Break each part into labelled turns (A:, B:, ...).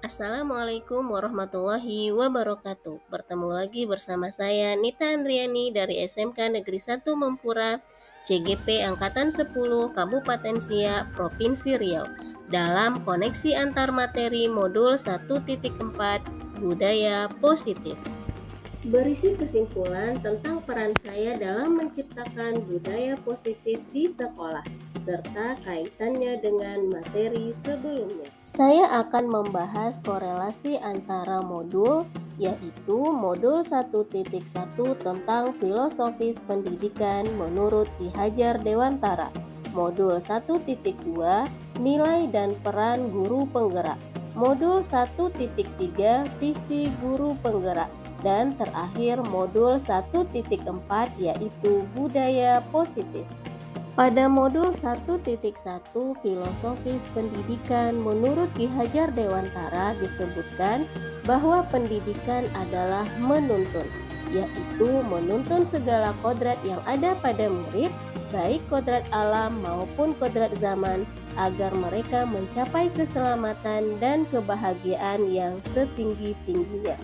A: Assalamualaikum warahmatullahi wabarakatuh. Bertemu lagi bersama saya Nita Andriani dari SMK Negeri 1 Mempura, CGP Angkatan 10, Kabupaten Siak, Provinsi Riau, dalam koneksi antar materi modul 1.4 Budaya Positif. Berisi kesimpulan tentang peran saya dalam menciptakan budaya positif di sekolah, serta kaitannya dengan materi sebelumnya. Saya akan membahas korelasi antara modul, yaitu modul 1.1 tentang filosofis pendidikan menurut Ki Hajar Dewantara, modul 1.2 nilai dan peran guru penggerak, modul 1.3 visi guru penggerak, dan terakhir modul 1.4 yaitu budaya positif. Pada modul 1.1 filosofis pendidikan menurut Ki Hajar Dewantara disebutkan bahwa pendidikan adalah menuntun, yaitu menuntun segala kodrat yang ada pada murid, baik kodrat alam maupun kodrat zaman, agar mereka mencapai keselamatan dan kebahagiaan yang setinggi-tingginya.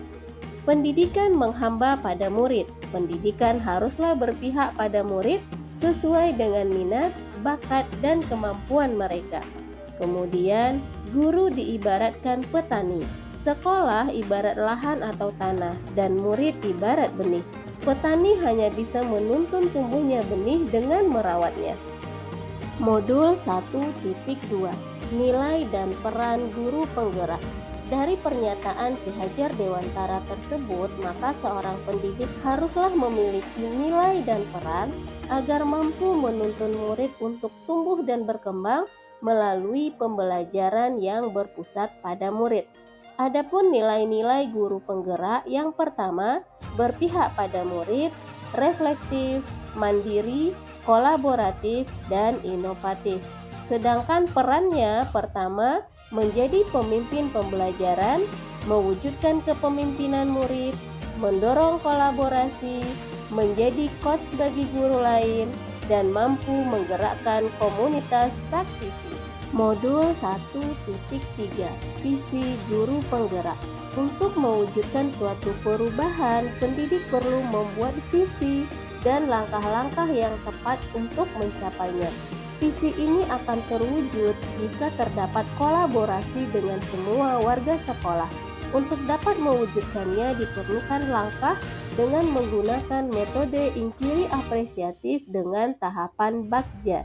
A: Pendidikan menghamba pada murid. Pendidikan haruslah berpihak pada murid sesuai dengan minat, bakat, dan kemampuan mereka. Kemudian, guru diibaratkan petani. Sekolah ibarat lahan atau tanah, dan murid ibarat benih. Petani hanya bisa menuntun tumbuhnya benih dengan merawatnya. Modul 1.2 Nilai dan peran guru penggerak. Dari pernyataan Ki Hajar Dewantara tersebut, maka seorang pendidik haruslah memiliki nilai dan peran agar mampu menuntun murid untuk tumbuh dan berkembang melalui pembelajaran yang berpusat pada murid. Adapun nilai-nilai guru penggerak, yang pertama, berpihak pada murid, reflektif, mandiri, kolaboratif, dan inovatif. Sedangkan perannya, pertama, menjadi pemimpin pembelajaran, mewujudkan kepemimpinan murid, mendorong kolaborasi, menjadi coach bagi guru lain, dan mampu menggerakkan komunitas praktisi. Modul 1.3 Visi guru penggerak. Untuk mewujudkan suatu perubahan, pendidik perlu membuat visi dan langkah-langkah yang tepat untuk mencapainya. Visi ini akan terwujud jika terdapat kolaborasi dengan semua warga sekolah. Untuk dapat mewujudkannya diperlukan langkah dengan menggunakan metode inquiry apresiatif dengan tahapan Bagja.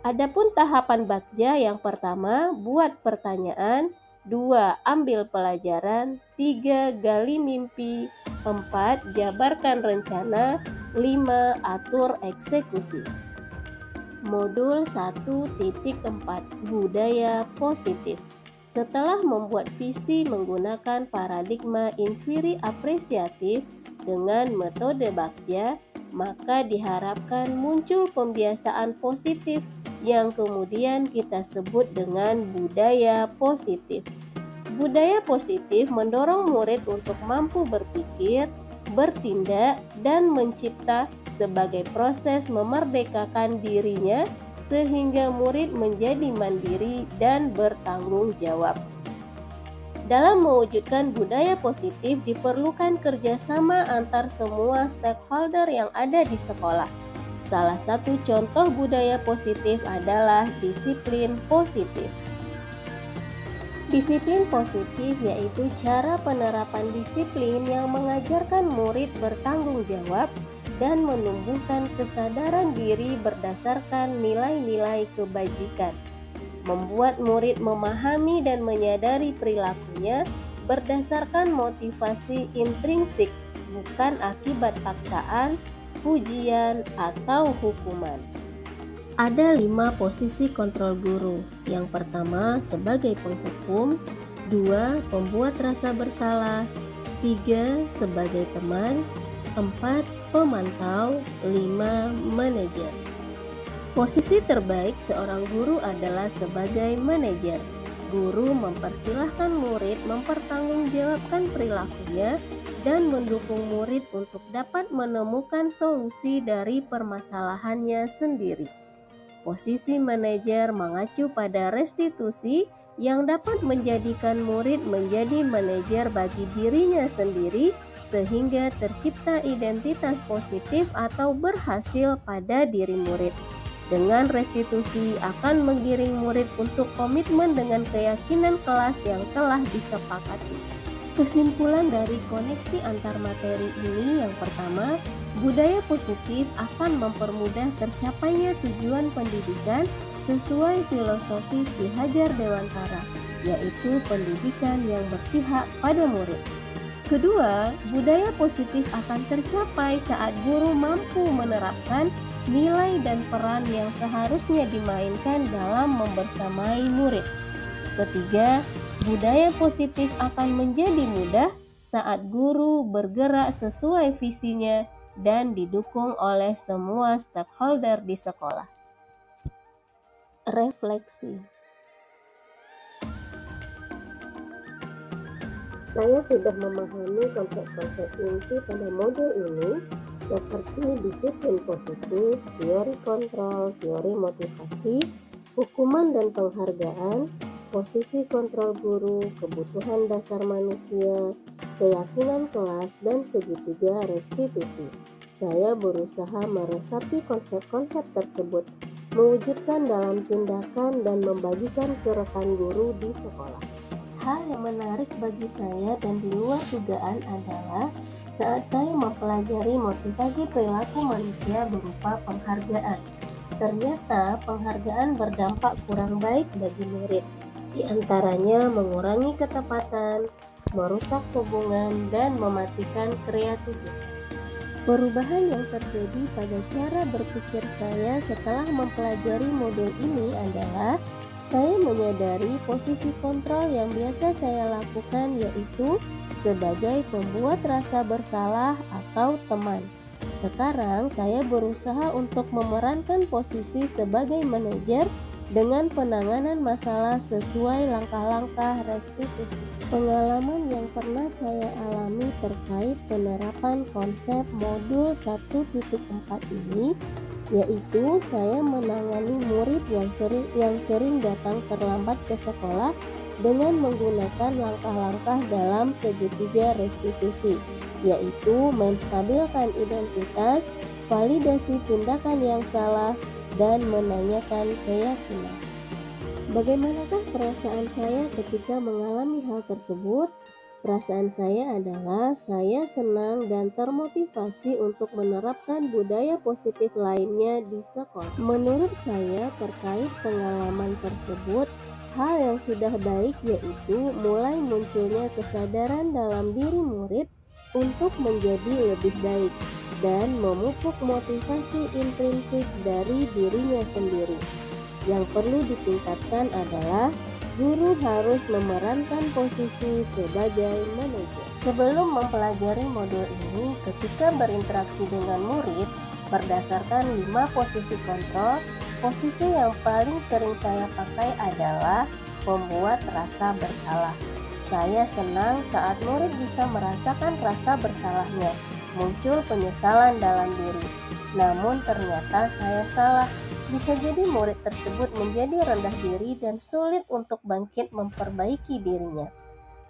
A: Adapun tahapan Bagja, yang pertama, buat pertanyaan, 2. Ambil pelajaran, 3. Gali mimpi, 4. Jabarkan rencana, 5. Atur eksekusi. Modul 1.4 Budaya Positif. Setelah membuat visi menggunakan paradigma inquiry apresiatif dengan metode Bagja, maka diharapkan muncul pembiasaan positif yang kemudian kita sebut dengan budaya positif. Budaya positif mendorong murid untuk mampu berpikir, bertindak, dan mencipta sebagai proses memerdekakan dirinya sehingga murid menjadi mandiri dan bertanggung jawab. Dalam mewujudkan budaya positif diperlukan kerjasama antar semua stakeholder yang ada di sekolah. Salah satu contoh budaya positif adalah disiplin positif. Disiplin positif yaitu cara penerapan disiplin yang mengajarkan murid bertanggung jawab dan menumbuhkan kesadaran diri berdasarkan nilai-nilai kebajikan. Membuat murid memahami dan menyadari perilakunya berdasarkan motivasi intrinsik, bukan akibat paksaan, pujian, atau hukuman. Ada 5 posisi kontrol guru. Yang pertama, sebagai penghukum, 2. Pembuat rasa bersalah, 3. Sebagai teman, 4. Pemantau, 5. Manajer. Posisi terbaik seorang guru adalah sebagai manajer. Guru mempersilahkan murid mempertanggungjawabkan perilakunya dan mendukung murid untuk dapat menemukan solusi dari permasalahannya sendiri. Posisi manajer mengacu pada restitusi yang dapat menjadikan murid menjadi manajer bagi dirinya sendiri sehingga tercipta identitas positif atau berhasil pada diri murid. Dengan restitusi akan menggiring murid untuk komitmen dengan keyakinan kelas yang telah disepakati. Kesimpulan dari koneksi antar materi ini yang pertama, budaya positif akan mempermudah tercapainya tujuan pendidikan sesuai filosofi Ki Hajar Dewantara, yaitu pendidikan yang berpihak pada murid. Kedua, budaya positif akan tercapai saat guru mampu menerapkan nilai dan peran yang seharusnya dimainkan dalam membersamai murid. Ketiga, budaya positif akan menjadi mudah saat guru bergerak sesuai visinya dan didukung oleh semua stakeholder di sekolah. Refleksi. Saya sudah memahami konsep-konsep inti pada modul ini seperti disiplin positif, teori kontrol, teori motivasi, hukuman dan penghargaan, posisi kontrol guru, kebutuhan dasar manusia, keyakinan kelas, dan segitiga restitusi. Saya berusaha meresapi konsep-konsep tersebut, mewujudkan dalam tindakan dan membagikan ke rekan guru di sekolah. Hal yang menarik bagi saya dan di luar dugaan adalah saat saya mempelajari motivasi perilaku manusia berupa penghargaan. Ternyata penghargaan berdampak kurang baik bagi murid. Di antaranya mengurangi ketepatan, merusak hubungan, dan mematikan kreativitas. Perubahan yang terjadi pada cara berpikir saya setelah mempelajari modul ini adalah saya menyadari posisi kontrol yang biasa saya lakukan yaitu sebagai pembuat rasa bersalah atau teman. Sekarang saya berusaha untuk memerankan posisi sebagai manajer dengan penanganan masalah sesuai langkah-langkah restitusi. Pengalaman yang pernah saya alami terkait penerapan konsep modul 1.4 ini yaitu saya menangani murid yang sering datang terlambat ke sekolah dengan menggunakan langkah-langkah dalam segitiga restitusi, yaitu menstabilkan identitas, validasi tindakan yang salah, dan menanyakan keyakinan. Bagaimanakah perasaan saya ketika mengalami hal tersebut? Perasaan saya adalah saya senang dan termotivasi untuk menerapkan budaya positif lainnya di sekolah. Menurut saya terkait pengalaman tersebut, hal yang sudah baik yaitu mulai munculnya kesadaran dalam diri murid untuk menjadi lebih baik dan memupuk motivasi intrinsik dari dirinya sendiri. Yang perlu ditingkatkan adalah guru harus memerankan posisi sebagai manajer. Sebelum mempelajari modul ini, ketika berinteraksi dengan murid, berdasarkan 5 posisi kontrol, posisi yang paling sering saya pakai adalah membuat rasa bersalah. Saya senang saat murid bisa merasakan rasa bersalahnya, muncul penyesalan dalam diri. Namun ternyata saya salah. Bisa jadi murid tersebut menjadi rendah diri dan sulit untuk bangkit memperbaiki dirinya.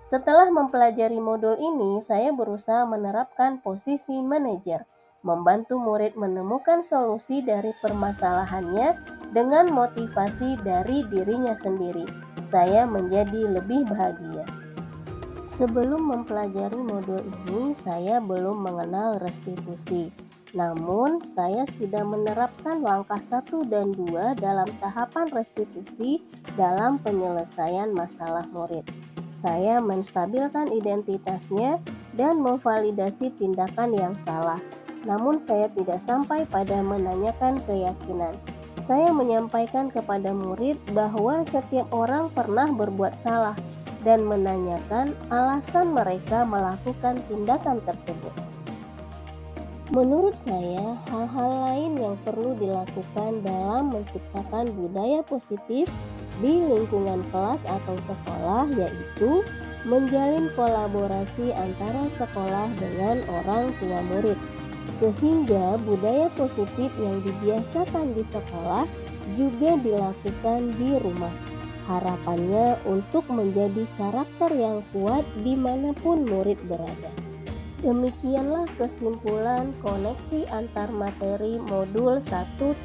A: Setelah mempelajari modul ini, saya berusaha menerapkan posisi manajer, membantu murid menemukan solusi dari permasalahannya dengan motivasi dari dirinya sendiri. Saya menjadi lebih bahagia. Sebelum mempelajari modul ini, saya belum mengenal restitusi. Namun, saya sudah menerapkan langkah 1 dan 2 dalam tahapan restitusi dalam penyelesaian masalah murid. Saya menstabilkan identitasnya dan memvalidasi tindakan yang salah. Namun, saya tidak sampai pada menanyakan keyakinan. Saya menyampaikan kepada murid bahwa setiap orang pernah berbuat salah dan menanyakan alasan mereka melakukan tindakan tersebut. Menurut saya, hal-hal lain yang perlu dilakukan dalam menciptakan budaya positif di lingkungan kelas atau sekolah yaitu menjalin kolaborasi antara sekolah dengan orang tua murid, sehingga budaya positif yang dibiasakan di sekolah juga dilakukan di rumah. Harapannya untuk menjadi karakter yang kuat dimanapun murid berada. Demikianlah kesimpulan koneksi antar materi modul 1.4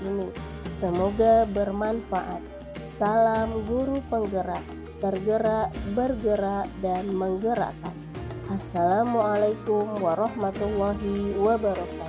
A: ini. Semoga bermanfaat. Salam guru penggerak, tergerak, bergerak, dan menggerakkan. Assalamualaikum warahmatullahi wabarakatuh.